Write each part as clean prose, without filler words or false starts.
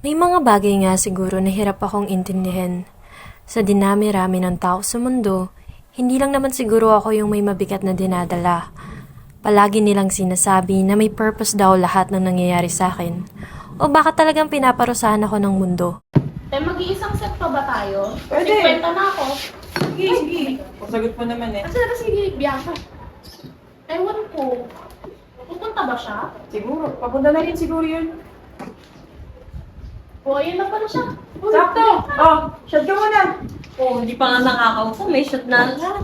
May mga bagay nga siguro na hirap akong intindihin. Sa dinami-rami ng tao sa mundo, hindi lang naman siguro ako yung may mabigat na dinadala. Palagi nilang sinasabi na may purpose daw lahat ng nangyayari sa akin. O baka talagang pinaparusahan ako ng mundo. Mag-iisang set pa ba tayo? Pwede. 50 na ako. Sige, sige. Pasagot mo naman eh. Kasi sige, Bianca. Ewan ko. Pupunta ba siya? Siguro. Papunta na rin siguro yun. O, ayun na pala siya. Uy, Sakto! Bianca. Oh, shot ka muna! Oh, hindi pa nga nakakaupo. May shot na agad.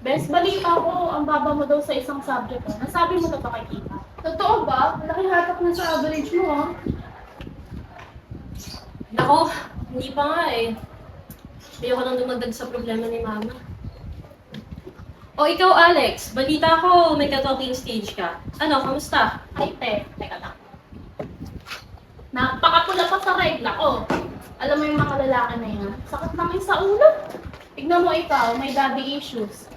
Bes, balita ko, ang baba mo daw sa isang subject. Nasabi mo na ba kay Kita? Totoo ba? Malaki hatak na sa average mo, ha? Nako, hindi pa nga eh. Ayoko nang dumagdag sa problema ni Mama. O ikaw, Alex, balita ko may ka-talking stage ka. Ano, kamusta? Ay, teka lang. Napakapula pa sa regla ko. Alam mo yung mga lalaki na yan, sakit naman sa ulo. Tignan mo ikaw, may daddy issues.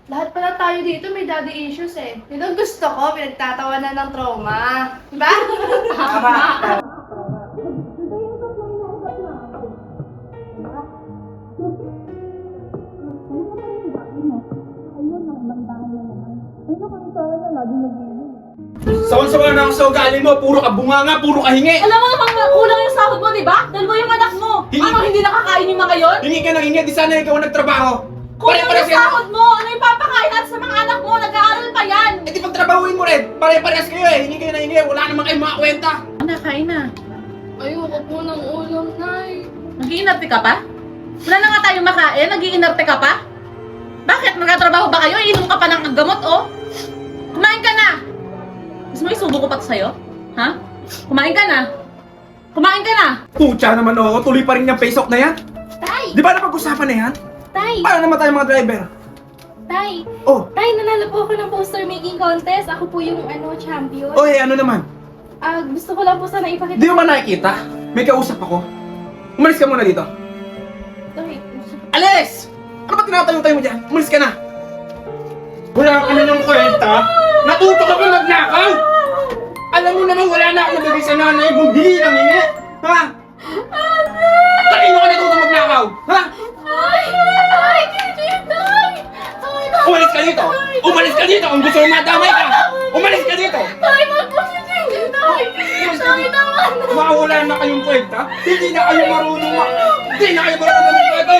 Lahat pala tayo dito may daddy issues eh. Yun ang gusto ko, pinagtatawanan ng trauma. Diba? Tama! Sawan-sawa na ako sa ugali mo, puro ka bunganga, puro ka hingi. Alam mo namang kulang yung sahod mo, di ba? Dalawa yung anak mo. Ano, hindi nakakain yung mga yon? Hingi ka ng hingi, di sana ikaw ang nagtrabaho. Kulang Pare-parehas yung sahod mo. Ano yung papakain natin sa mga anak mo? Nag-aaral pa yan. Eh di pagtrabahuin mo rin, pare-parehas kayo eh. Hingi kayo ng hingi, wala naman kayong mga kwenta. Nakain na. Ayoko po ng ulam, Nay. Nag-iinarte ka pa? Wala na nga tayong makain, nag-iinarte ka pa? Bakit? Nagtatrabaho ba kayo? Iinom ka pa ng gamot, oh? Kumain ka na! Gusto mo isubo ko pa sa'yo? Ha? Kumain ka na! Kumain ka na! Pucha naman ako, tuloy pa rin yung face off na yan. Tay! Di ba napag-usapan na yan? Tay! Paano naman tayo mga driver? Tay! Oh, Tay, nanalo po ako ng poster making contest. Ako po yung champion. oy, ano naman? Gusto ko lang po sana ipakita. Di mo ba nakikita? May kausap ako. Umalis ka muna dito. Tay, Alis! Ano ba tinatayo-tayo mo dyan? Umalis ka na! Wala ka na ng kwenta? Natuto ka ba magnakaw? Alam mo naman wala na ako nabigay sa nanay mong hingi ng hingi! Ha? Kanino ka natuto magnakaw? Ha? Ay! Ay! Tay! Umalis ka dito! Umalis ka dito! Kung gusto mo madamay ka! Umalis ka dito! Tay! Magpasitin! Tay! Tay naman! Mawala na kayong kwenta? Hindi na kayo marunong Hindi na kayo marunong magkwento!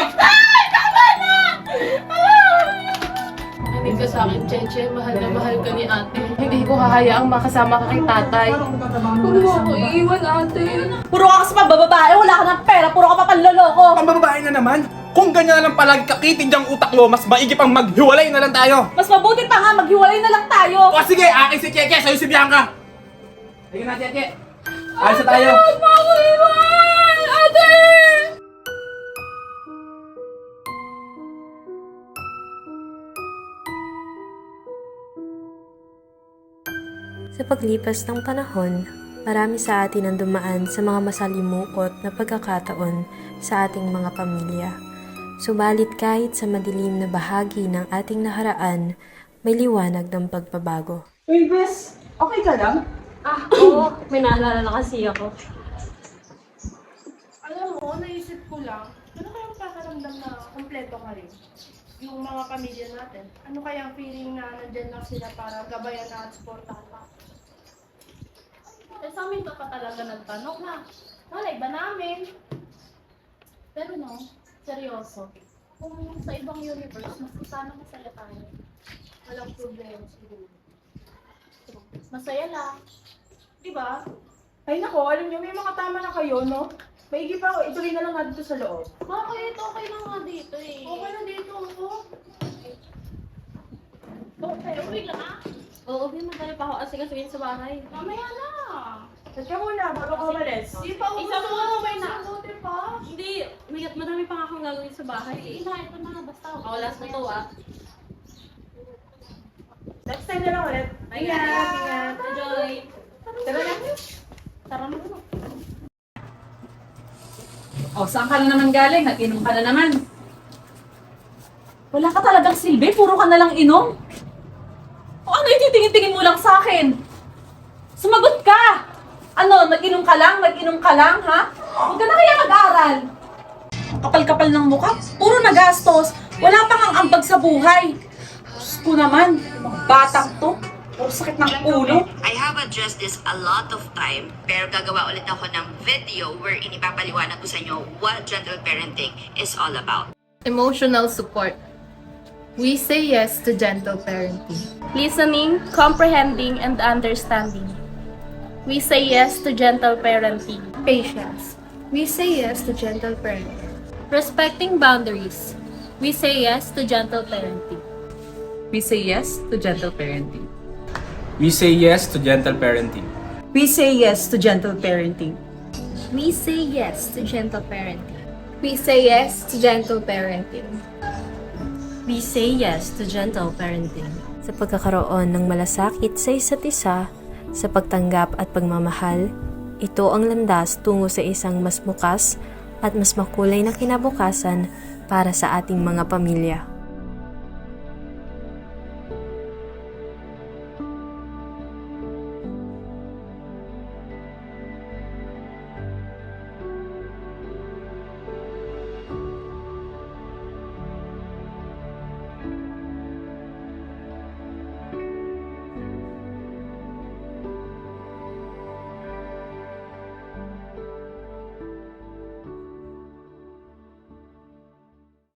Hindi ka sa akin, Cheche. Mahal na mahal ka ni ate. Hindi ko hahayaang makasama ka kay tatay. Huwag mo ako iiwan, ate. Puro ka kasi pabababae, wala ka ng pera, puro ka pa panloloko! Ang bababae na naman! Kung ganyan na lang palagi kakitid ang utak mo, mas maigi pang maghiwalay na lang tayo! Mas mabuti pa nga, maghiwalay na lang tayo! O sige, akin si Keke, sa'yo si Bianca! Ayun na, Keke! Ayos na tayo! Huwag mo ako iwan! Ate! Sa paglipas ng panahon, marami sa atin ang dumaan sa mga masalimuot na pagkakataon sa ating mga pamilya. Subalit kahit sa madilim na bahagi ng ating nakaraan, may liwanag ng pagbabago. Uy, Bes, okay ka lang? Oo, may naalala na kasi ako. Alam mo, naisip ko lang, ano kayang pakaramdam na kompleto ka rin? Yung mga pamilya natin. Ano kayang feeling na nandyan lang sila para gabayan na at supportahan ka? Sa amin ka pa talaga nagtanong na. Malay ba namin? Pero no, seryoso. Kung sa ibang universe, mas sana masaya tayo. Walang problema siguro. Masaya lang. Diba? Ay nako, alam niyo, may mga tama na kayo, no? Maigi pa ako, ituloy na lang natin ito sa loob. Bakit? Okay na nga dito eh. Okay na dito ako. Okay, uwi lang ah. Oo, madali pa ako asikasuhin sa bahay. Mamaya na. Shot ka muna, bago ka umalis. Di pa Isa mo nga umay na. Buti pa. Hindi, madami pa nga akong gagawin sa bahay. Ina, ito na. Basta. Oh, last na to ah. Next time na lang ulit. Ingat, ingat. Enjoy. Tara na. Tara mo. O, saan ka na naman galing? Nag-inom ka na naman. Wala ka talagang silbi, puro ka na lang inom. O ano yung titingin-tingin mo lang sa akin? Sumagot ka! Ano, nag-inom ka lang, ha? Huwag ka na kaya mag-aral. Ang kapal-kapal ng mukha, puro nagastos. Wala pang ang ambag sa buhay. Diyos ko naman, mga batang to. Puro sakit ng ulo. I have addressed this a lot of time, pero gagawa ulit ako ng video where inipapaliwanag ko sa inyo what gentle parenting is all about. Emotional support. We say yes to gentle parenting. Listening, comprehending, and understanding. We say yes to gentle parenting. Patience. We say yes to gentle parenting. Respecting boundaries. We say yes to gentle parenting. We say yes to gentle parenting. We say yes to gentle parenting. We say yes to gentle parenting. We say yes to gentle parenting. We say yes to gentle parenting. We say yes to gentle parenting. Sa pagkakaroon ng malasakit sa isa't isa, sa pagtanggap at pagmamahal, ito ang landas tungo sa isang mas bukas at mas makulay na kinabukasan para sa ating mga pamilya.